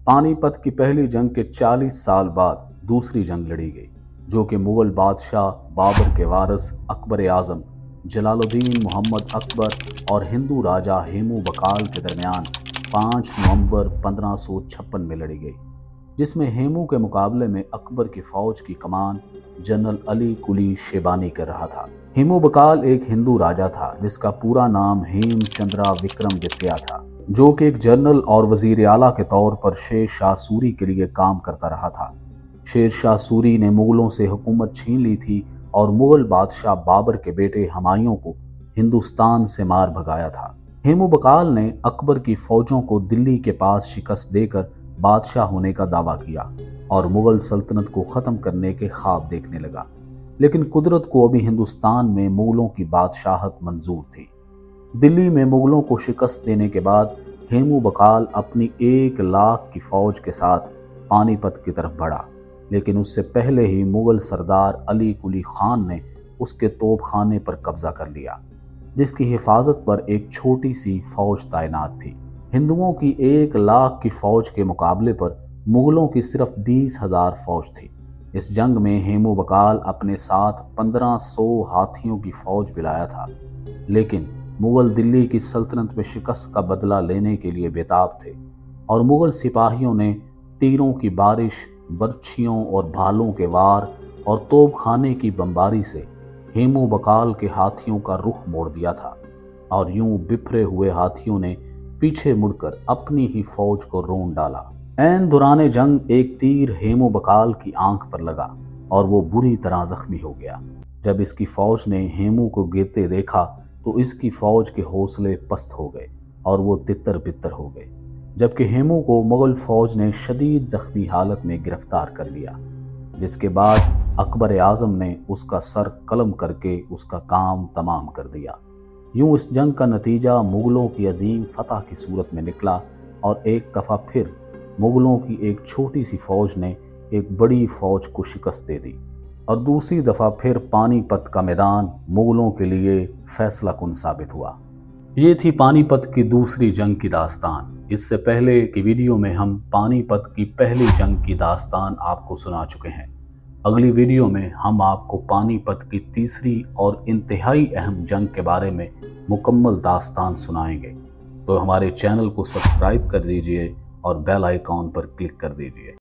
پانی پت کی پہلی جنگ کے 40 سال بعد دوسری جنگ لڑی گئی، جو کہ مغل بادشاہ بابر کے وارث اکبر اعظم جلال الدین محمد اکبر اور ہندو راجہ ہیمو بقال کے درمیان 5 نومبر 1556 میں لڑی گئی، جس میں ہیمو کے مقابلے میں اکبر کی فوج کی کمان جنرل علی قلی شیبانی کر رہا تھا۔ ہیمو بقال ایک ہندو راجہ تھا جس کا پورا نام ہیم چندرا وکرمادتیہ تھا، جو کہ ایک جنرل اور وزیر اعلیٰ کے طور پر شیر شاہ سوری کے لیے کام کرتا رہا تھا۔ شیر شاہ سوری نے مغلوں سے حکومت چھین لی تھی اور مغل بادشاہ بابر کے بیٹے ہمایوں کو ہندوستان سے مار بھگایا تھا۔ ہیمو بقال نے اکبر کی فوجوں کو دلی کے پاس شکست دے کر بادشاہ ہونے کا دعویٰ کیا اور مغل سلطنت کو ختم کرنے کے خواب دیکھنے لگا، لیکن قدرت کو ابھی ہندوستان میں مغلوں کی بادشاہت منظور تھی۔ دلی میں مغلوں کو شکست دینے کے بعد ہیمو بقال اپنی 1 لاکھ کی فوج کے ساتھ پانی پت کی طرف بڑھا، لیکن اس سے پہلے ہی مغل سردار علی قلی خان نے اس کے توپ خانے پر قبضہ کر لیا، جس کی حفاظت پر ایک چھوٹی سی فوج تعینات تھی۔ ہندوؤں کی 1 لاکھ کی فوج کے مقابلے پر مغلوں کی صرف 20,000 فوج تھی۔ اس جنگ میں ہیمو بقال اپنے ساتھ 1500 ہاتھیوں کی فوج بھی لایا تھا، لیکن مغل دلی کی سلطنت میں شکست کا بدلہ لینے کے لیے بےتاب تھے اور مغل سپاہیوں نے تیروں کی بارش، برچھیوں اور بھالوں کے وار اور توپ خانے کی بمباری سے ہیمو بقال کے ہاتھیوں کا رخ موڑ دیا تھا، اور یوں بپھرے ہوئے ہاتھیوں نے پیچھے مڑ کر اپنی ہی فوج کو رون ڈالا۔ عین دوران جنگ ایک تیر ہیمو بقال کی آنکھ پر لگا اور وہ بری طرح زخمی ہو گیا۔ جب اس کی فوج نے ہیمو کو گرتے دیکھا تو اس کی فوج کے حوصلے پست ہو گئے اور وہ تتر بتر ہو گئے، جبکہ ہیمو کو مغل فوج نے شدید زخمی حالت میں گرفتار کر لیا، جس کے بعد اکبر اعظم نے اس کا سر قلم کر کے اس کا کام تمام کر دیا۔ یوں اس جنگ کا نتیجہ مغلوں کی عظیم فتح کی صورت میں نکلا اور ایک دفعہ پھر مغلوں کی ایک چھوٹی سی فوج نے ایک بڑی فوج کو شکست دے دی، اور دوسری دفعہ پھر پانی پت کا میدان مغلوں کے لیے فیصلہ کن ثابت ہوا۔ یہ تھی پانی پت کی دوسری جنگ کی داستان۔ اس سے پہلے کی ویڈیو میں ہم پانی پت کی پہلی جنگ کی داستان آپ کو سنا چکے ہیں۔ اگلی ویڈیو میں ہم آپ کو پانی پت کی تیسری اور انتہائی اہم جنگ کے بارے میں مکمل داستان سنائیں گے، تو ہمارے چینل کو سبسکرائب کر دیجئے اور بیل آئیکن پر کلک کر دیجئے۔